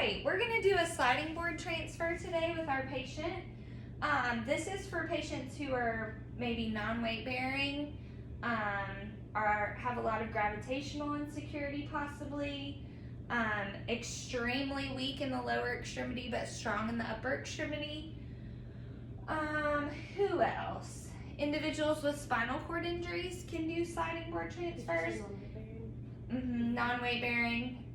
right, we're going to do a sliding board transfer today with our patient. This is for patients who are maybe non-weight bearing, or have a lot of gravitational insecurity possibly, extremely weak in the lower extremity but strong in the upper extremity. Who else? Individuals with spinal cord injuries can do sliding board transfers. Non-weight bearing.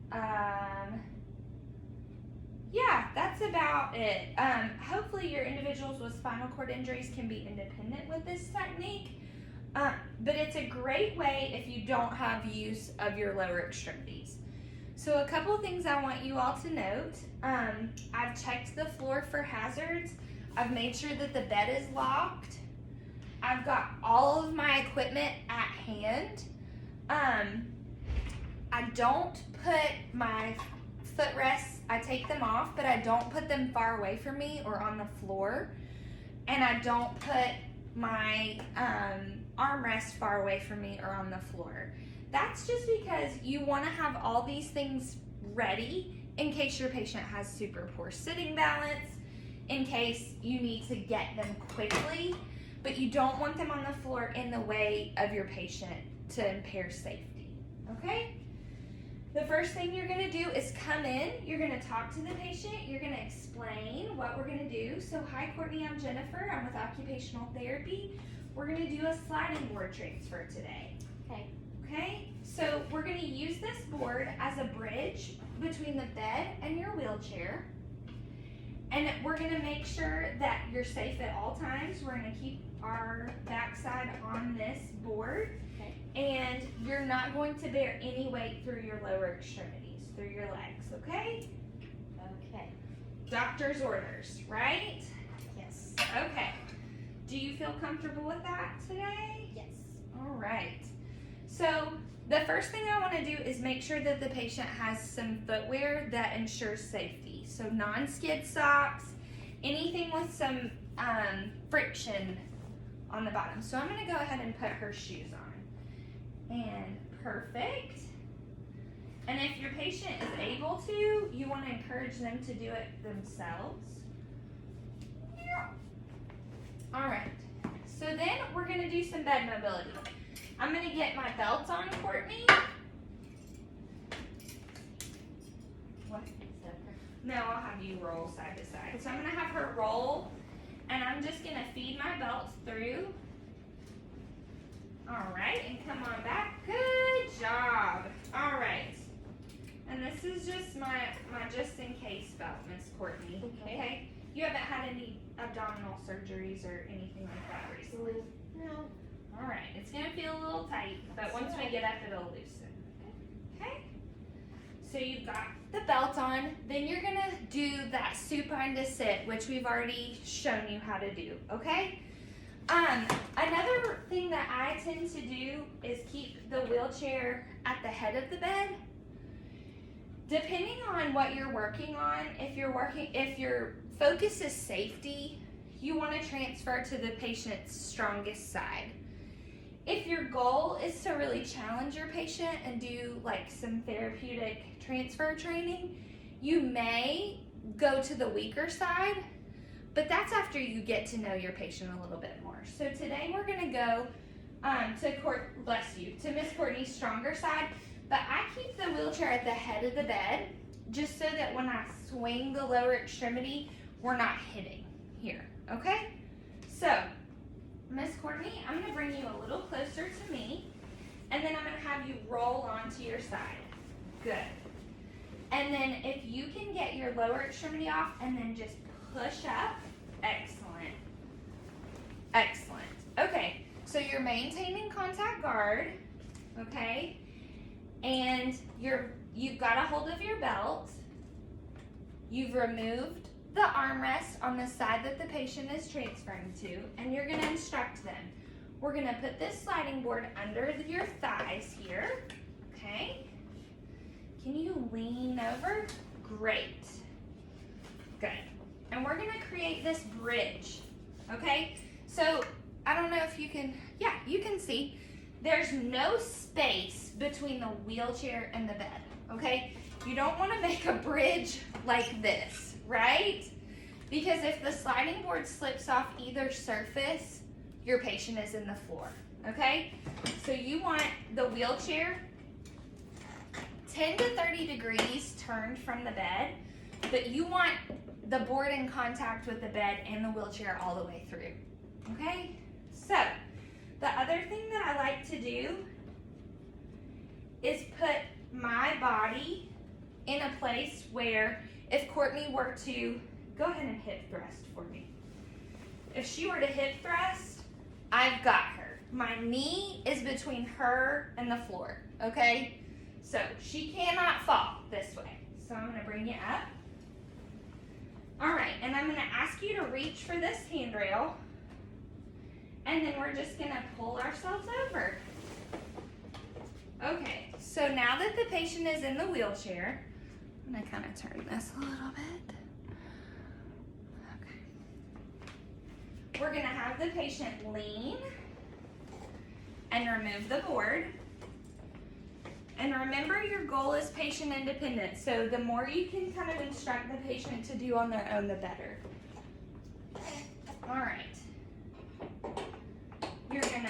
Yeah, that's about it. Hopefully your individuals with spinal cord injuries can be independent with this technique, but it's a great way if you don't have use of your lower extremities. So a couple of things I want you all to note. I've checked the floor for hazards. I've made sure that the bed is locked. I've got all of my equipment at hand. I don't put my footrests, I take them off, but I don't put them far away from me or on the floor. And I don't put my armrest far away from me or on the floor. That's just because you want to have all these things ready in case your patient has super poor sitting balance, in case you need to get them quickly, but you don't want them on the floor in the way of your patient to impair safety, okay? The first thing you're gonna do is come in, you're gonna talk to the patient, you're gonna explain what we're gonna do. So, hi Courtney, I'm Jennifer, I'm with Occupational Therapy. We're gonna do a sliding board transfer today. Okay, so we're gonna use this board as a bridge between the bed and your wheelchair. And we're gonna make sure that you're safe at all times. We're gonna keep our backside on this board. And you're not going to bear any weight through your lower extremities, through your legs, okay? Okay. Doctor's orders, right? Yes. Okay. Do you feel comfortable with that today? Yes. All right. So the first thing I want to do is make sure that the patient has some footwear that ensures safety. So non-skid socks, anything with some friction on the bottom. So I'm going to go ahead and put her shoes on. And perfect. And if your patient is able to, you want to encourage them to do it themselves. All right. So then we're going to do some bed mobility. I'm going to get my belt on, Courtney. What? No, I'll have you roll side to side. So I'm going to have her roll, and I'm just going to feed my belt through. All right, and come on back. Good job. All right. And this is just my just in case belt, Miss Courtney. Okay. You haven't had any abdominal surgeries or anything like that recently? No. All right. It's gonna feel a little tight, but once we get up, it'll loosen. Okay. So you've got the belt on. Then you're gonna do that supine to sit, which we've already shown you how to do. Okay. Another thing that I tend to do is keep the wheelchair at the head of the bed. Depending on what you're working on, if your focus is safety, you want to transfer to the patient's strongest side. If your goal is to really challenge your patient and do like some therapeutic transfer training, you may go to the weaker side. But that's after you get to know your patient a little bit more. So today we're gonna go to Miss Courtney's stronger side, but I keep the wheelchair at the head of the bed just so that when I swing the lower extremity, we're not hitting here, okay? So, Miss Courtney, I'm gonna bring you a little closer to me, and then I'm gonna have you roll onto your side. Good. And then if you can get your lower extremity off and then just push up. Excellent. Excellent. Okay, so you're maintaining contact guard, okay? And you've got a hold of your belt. You've removed the armrest on the side that the patient is transferring to, and you're gonna instruct them. We're gonna put this sliding board under your thighs here, okay? Can you lean over? Great. Good. And we're gonna create this bridge, okay? So, I don't know if you can, yeah, you can see. There's no space between the wheelchair and the bed, okay? You don't wanna make a bridge like this, right? Because if the sliding board slips off either surface, your patient is in the floor, okay? So you want the wheelchair 10 to 30 degrees turned from the bed, but you want the board in contact with the bed and the wheelchair all the way through, okay? So, the other thing that I like to do is put my body in a place where if Courtney were to, go ahead and hip thrust for me. If she were to hip thrust, I've got her. My knee is between her and the floor, okay? So she cannot fall this way. So I'm gonna bring you up. All right, and I'm gonna ask you to reach for this handrail, and then we're just gonna pull ourselves over. Okay, so now that the patient is in the wheelchair, I'm gonna kind of turn this a little bit. Okay. We're gonna have the patient lean and remove the board. And remember, your goal is patient independence. So the more you can kind of instruct the patient to do on their own, the better. All right. You're gonna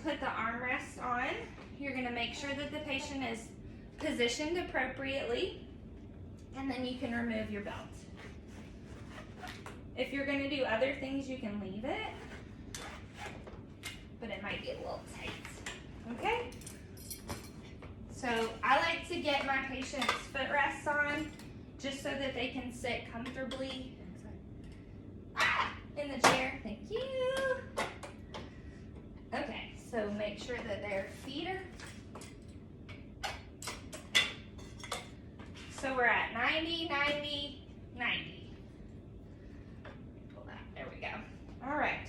put the armrest on. You're gonna make sure that the patient is positioned appropriately. And then you can remove your belt. If you're gonna do other things, you can leave it. But it might be a little tight, okay? So I like to get my patient's footrests on just so that they can sit comfortably in the chair. Thank you. Okay, so make sure that their feet are. So we're at 90, 90, 90. Pull that, there we go. All right.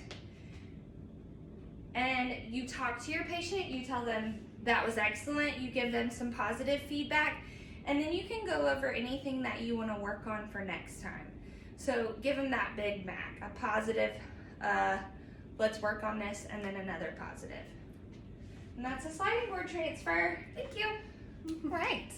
And you talk to your patient, you tell them that was excellent, you give them some positive feedback, and then you can go over anything that you want to work on for next time. So give them that Big Mac, a positive, let's work on this, and then another positive. And that's a sliding board transfer. Thank you. All right.